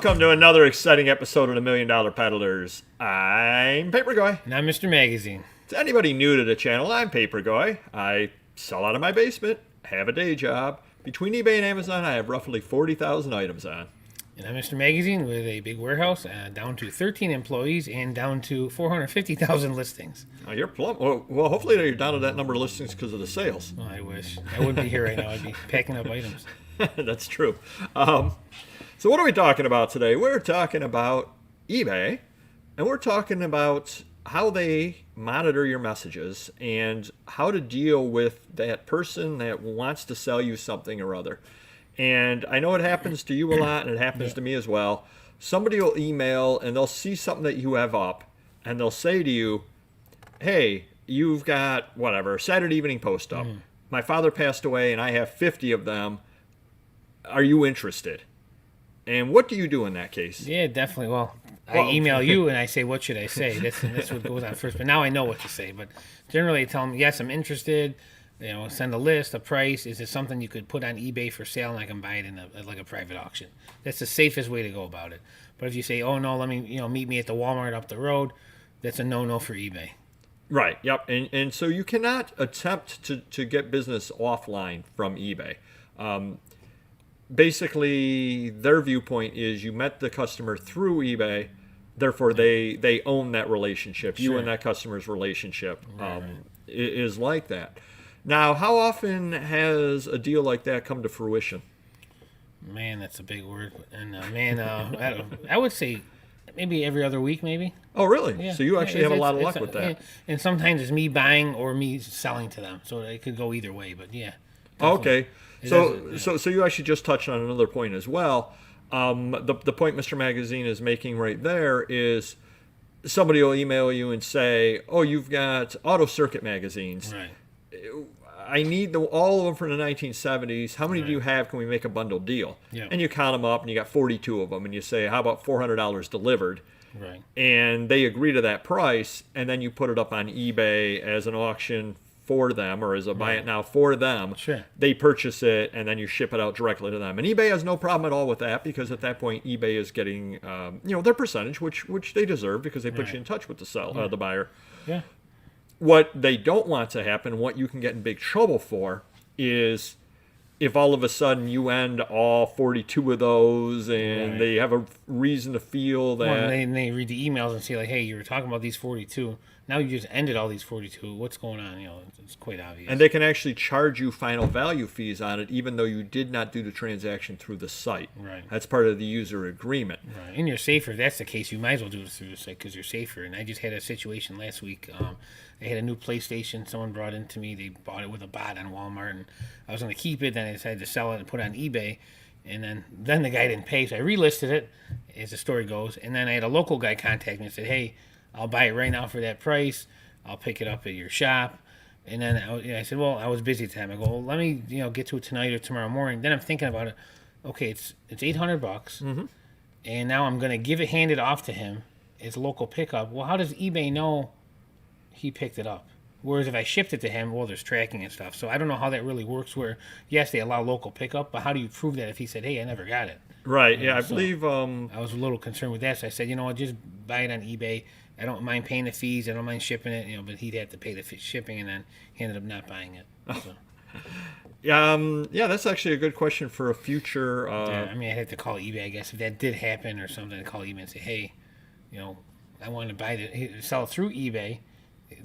Welcome to another exciting episode of the $1 Million Peddlers. I'm Papergoy. And I'm Mr. Magazine. To anybody new to the channel, I'm Papergoy. I sell out of my basement, have a day job. Between eBay and Amazon, I have roughly 40,000 items on. And I'm Mr. Magazine with a big warehouse down to 13 employees and down to 450,000 listings. Oh, you're plump. Well, hopefully you're down to that number of listings because of the sales. Oh, I wish. I wouldn't be here right now. I'd be packing up items. That's true. So what are we talking about today? We're talking about eBay, and we're talking about how they monitor your messages and how to deal with that person that wants to sell you something or other. And I know it happens to you a lot, and it happens to me as well. Somebody will email, and they'll see something that you have up, and they'll say to you, hey, you've got, whatever, Saturday Evening Post up. My father passed away, and I have 50 of them. Are you interested? And what do you do in that case? Yeah, definitely. Well, I email you, and I say, what should I say? That's what goes on first. But now I know what to say. But generally, I tell them, yes, I'm interested. You know, send a list, a price. Is it something you could put on eBay for sale and I can buy it in like a private auction? That's the safest way to go about it. But if you say, oh no, let me, meet me at the Walmart up the road, that's a no-no for eBay. Right. Yep. And so you cannot attempt to get business offline from eBay. Basically, their viewpoint is you met the customer through eBay, therefore they own that relationship. You and that customer's relationship is like that. Now, how often has a deal like that come to fruition? Man, that's a big word. And I would say maybe every other week, maybe. Oh, really? Yeah. So you actually have a lot of luck with that. And sometimes it's me buying or me selling to them, so it could go either way. But yeah. Okay. So you actually just touched on another point as well. The point Mr. Magazine is making right there is somebody will email you and say, oh, you've got auto circuit magazines. Right. I need all of them from the 1970s. How many do you have? Can we make a bundle deal? Yeah. And you count them up, and you got 42 of them, and you say, how about $400 delivered? Right. And they agree to that price, and then you put it up on eBay as an auction for them, or as a buy it now for them. Sure. They purchase it, and then you ship it out directly to them. And eBay has no problem at all with that, because at that point, eBay is getting their percentage, which they deserve, because they put you in touch with the buyer. Yeah. What they don't want to happen, what you can get in big trouble for, is if all of a sudden you end all 42 of those and they have a reason to feel that... Well, and they read the emails and say, like, hey, you were talking about these 42. Now you just ended all these 42. What's going on? It's quite obvious. And they can actually charge you final value fees on it, even though you did not do the transaction through the site. Right. That's part of the user agreement. Right. And you're safer. If that's the case, you might as well do it through the site because you're safer. And I just had a situation last week. I had a new PlayStation someone brought in to me. They bought it with a bot on Walmart, and I was going to keep it. Then I decided to sell it and put it on eBay. And then the guy didn't pay, so I relisted it, as the story goes. And then I had a local guy contact me and said, hey, I'll buy it right now for that price. I'll pick it up at your shop. And then I said, well, I was busy at the time. I go, well, let me get to it tonight or tomorrow morning. Then I'm thinking about it. Okay, it's $800, and now I'm going to hand it off to him. It's a local pickup. Well, how does eBay know he picked it up? Whereas if I shipped it to him, well, there's tracking and stuff. So I don't know how that really works where, yes, they allow local pickup, but how do you prove that if he said, hey, I never got it? Right, I believe... I was a little concerned with that, so I said, just buy it on eBay. I don't mind paying the fees. I don't mind shipping it, but he'd have to pay the shipping, and then he ended up not buying it. So. Yeah, that's actually a good question for a future... I had to call eBay, I guess. If that did happen or something, I'd call eBay and say, hey, I want to sell it through eBay,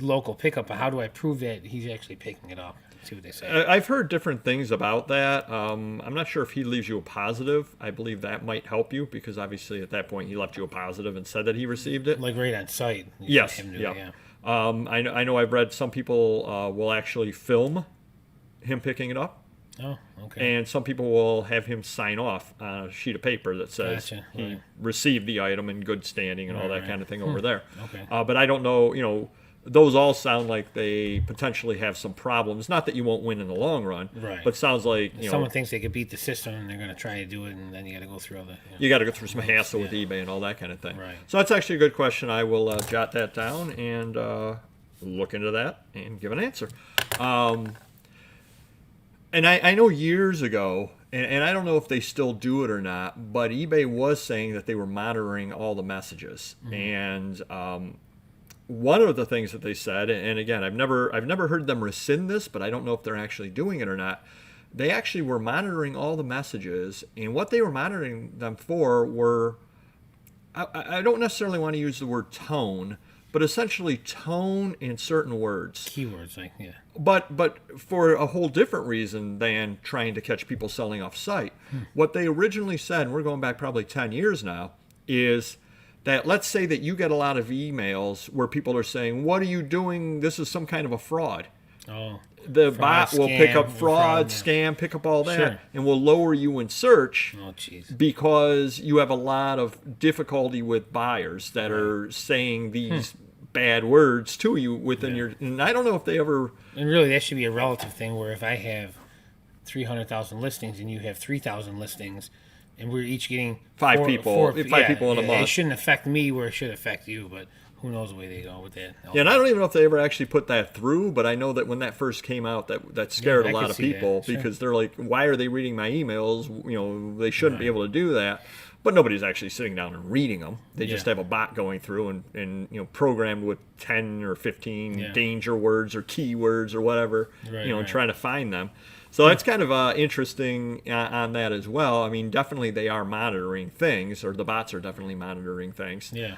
local pickup, but how do I prove that he's actually picking it up? See what they say. I've heard different things about that. I'm not sure if he leaves you a positive. I believe that might help you because obviously at that point he left you a positive and said that he received it. Like right on site. Yes. Yeah. I know I've read some people will actually film him picking it up. Oh, okay. And some people will have him sign off on a sheet of paper that says he received the item in good standing and all that kind of thing over there. Okay. But I don't know, those all sound like they potentially have some problems. Not that you won't win in the long run, right? But sounds like someone thinks they could beat the system, and they're going to try to do it, and then you got to go through all the. You got to go through some hassle with eBay and all that kind of thing. Right. So that's actually a good question. I will jot that down and look into that and give an answer. And I know years ago, and I don't know if they still do it or not, but eBay was saying that they were monitoring all the messages. And one of the things that they said, and again, I've never heard them rescind this, but I don't know if they're actually doing it or not. They actually were monitoring all the messages, and what they were monitoring them for were, I don't necessarily want to use the word tone, but essentially tone in certain words. Keywords, like, yeah. But for a whole different reason than trying to catch people selling off site. What they originally said, and we're going back probably 10 years now, is that let's say that you get a lot of emails where people are saying, what are you doing? This is some kind of a fraud. Oh. The Fraud, bot will scam, pick up fraud, yeah. scam, pick up all that, Sure. and will lower you in search Oh, jeez. because you have a lot of difficulty with buyers that are saying these bad words to you within your. And I don't know if they ever. And really, that should be a relative thing where if I have 300,000 listings and you have 3,000 listings, and we're each getting Five people in a month. It shouldn't affect me where it should affect you, but who knows the way they go with that. Yeah, and I don't even know if they ever actually put that through, but I know that when that first came out, that scared I a lot could of see people that, sure. because they're like, why are they reading my emails? You know, they shouldn't be able to do that. But nobody's actually sitting down and reading them. They just have a bot going through and programmed with 10 or 15 danger words or keywords or whatever, and trying to find them. So that's kind of interesting on that as well. I mean, definitely they are monitoring things, or the bots are definitely monitoring things. Yeah.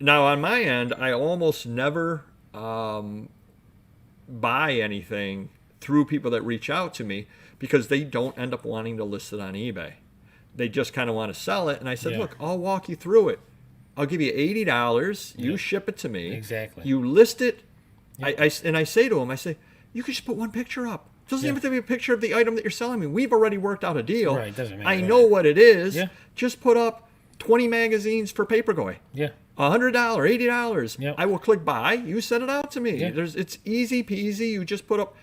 Now, on my end, I almost never buy anything through people that reach out to me because they don't end up wanting to list it on eBay. They just kind of want to sell it. And I said, look, I'll walk you through it. I'll give you $80. You ship it to me. Exactly. You list it. And I say to them, I say, you can just put one picture up. It doesn't even have to be a picture of the item that you're selling me. We've already worked out a deal. Right, doesn't matter. I know what it is. Yeah. Just put up 20 magazines for Papergoy. Yeah. $100, $80. Yep. I will click buy. You send it out to me. Yeah. It's easy peasy. You just put up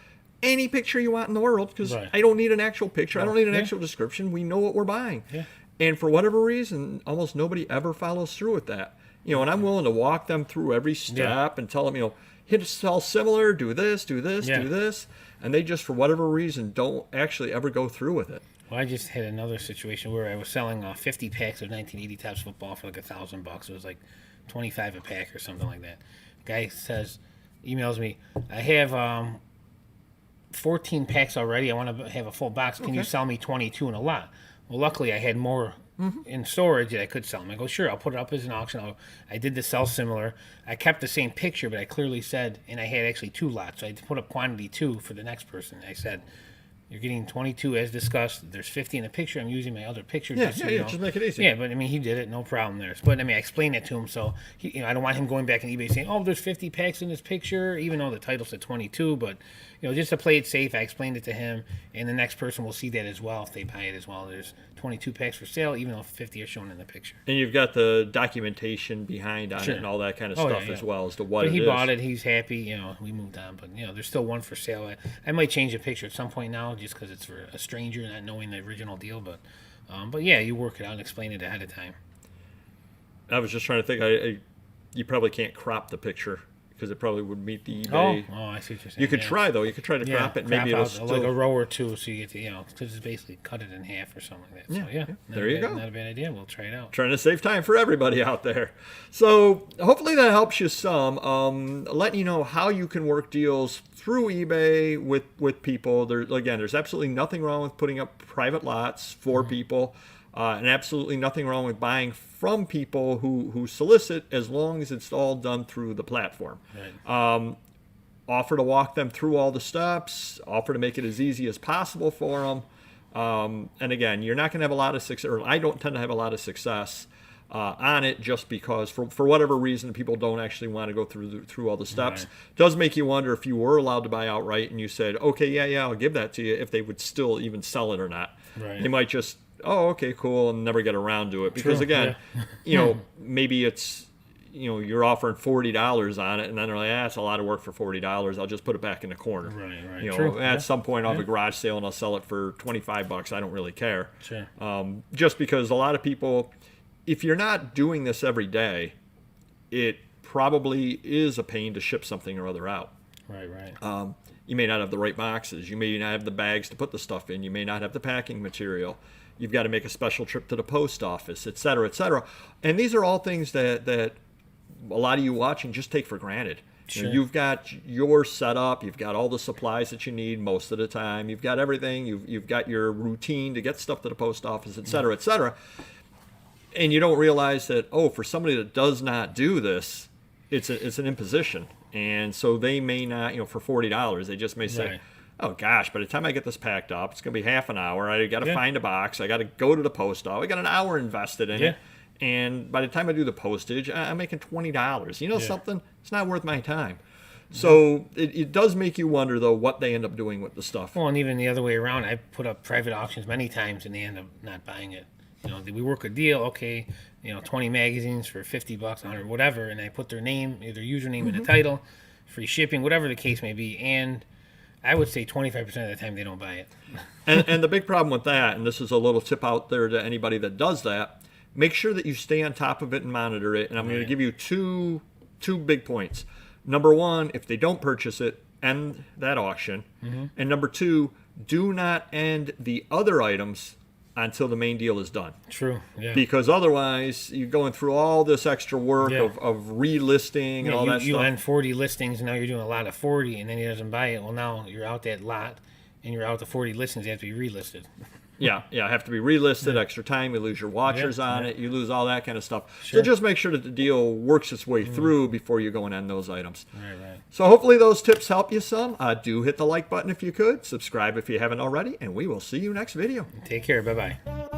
any picture you want in the world because Right. I don't need an actual picture. I don't need an actual description. We know what we're buying. Yeah. And for whatever reason, almost nobody ever follows through with that. And I'm willing to walk them through every step and tell them, hit sell similar, do this, do this, do this. And they just, for whatever reason, don't actually ever go through with it. Well, I just had another situation where I was selling 50 packs of 1980 Topps football for like $1,000. It was like 25 a pack or something like that. Guy emails me, I have 14 packs already. I want to have a full box. Can you sell me 22 in a lot? Well, luckily I had more in storage that I could sell them. I go, sure, I'll put it up as an auction. I did the sell similar. I kept the same picture, but I clearly said, and I had actually 2 lots, so I had to put up quantity 2 for the next person. I said, you're getting 22 as discussed. There's 50 in the picture. I'm using my other picture. Just make it easy. Yeah, but I mean, he did it, no problem there. But I mean, I explained it to him, so I don't want him going back on eBay saying, "Oh, there's 50 packs in this picture," even though the title said 22. But just to play it safe, I explained it to him, and the next person will see that as well if they buy it as well. There's 22 packs for sale, even though 50 are shown in the picture. And you've got the documentation behind on it and all that kind of stuff as well as to what it is. But he bought it. He's happy. We moved on. But there's still one for sale. I might change the picture at some point now, just because it's for a stranger, not knowing the original deal. But yeah, you work it out and explain it ahead of time. I was just trying to think. You probably can't crop the picture because it probably would meet the eBay. Oh, I see what you're saying. You could try though. You could try to crop it. Maybe it'll still like a row or two, so you get to because it's basically cut it in half or something like that. So there you go. Not a bad idea. We'll try it out. Trying to save time for everybody out there. So hopefully that helps you some. Letting you know how you can work deals through eBay with people. There's absolutely nothing wrong with putting up private lots for people. And absolutely nothing wrong with buying from people who solicit, as long as it's all done through the platform. Right. Offer to walk them through all the steps. Offer to make it as easy as possible for them. And again, you're not going to have a lot of success, or I don't tend to have a lot of success on it, just because for whatever reason people don't actually want to go through all the steps. Right. Does make you wonder if you were allowed to buy outright and you said, okay, I'll give that to you, if they would still even sell it or not. Right. They might just, oh, okay, cool, and never get around to it. Because again, maybe it's, you're offering $40 on it, and then they're like, that's a lot of work for $40. I'll just put it back in the corner. Right. At some point off a garage sale, and I'll sell it for $25. I don't really care. Sure. Just because a lot of people, if you're not doing this every day, it probably is a pain to ship something or other out. Right. You may not have the right boxes. You may not have the bags to put the stuff in. You may not have the packing material. You've got to make a special trip to the post office, et cetera, et cetera. And these are all things that a lot of you watching just take for granted. Sure. You've got your setup. You've got all the supplies that you need most of the time. You've got everything. You've got your routine to get stuff to the post office, et cetera, et cetera. And you don't realize that, for somebody that does not do this, it's an imposition. And so they may not, for $40, they just may say, Right. oh gosh, by the time I get this packed up, it's going to be half an hour. I got to find a box. I got to go to the post office. I got an hour invested in it. And by the time I do the postage, I'm making $20. You know something? It's not worth my time. So it does make you wonder, though, what they end up doing with the stuff. Well, and even the other way around, I put up private auctions many times, and they end up not buying it. We work a deal, okay, 20 magazines for $50, 100, whatever, and I put their name, their username in the title, free shipping, whatever the case may be, and I would say 25% of the time they don't buy it. And the big problem with that, and this is a little tip out there to anybody that does that, make sure that you stay on top of it and monitor it. And I'm going to give you two big points. Number one, if they don't purchase it, end that auction. And number two, do not end the other items until the main deal is done. True, yeah. Because otherwise, you're going through all this extra work of relisting and all that stuff. You end 40 listings, and now you're doing a lot of 40, and then he doesn't buy it. Well, now you're out that lot, and you're out the 40 listings. They have to be relisted. Yeah, have to be relisted, extra time, you lose your watchers on it, you lose all that kind of stuff. Sure. So just make sure that the deal works its way through before you go and end those items. Right. So hopefully those tips help you some. Do hit the like button if you could, subscribe if you haven't already, and we will see you next video. Take care. Bye-bye.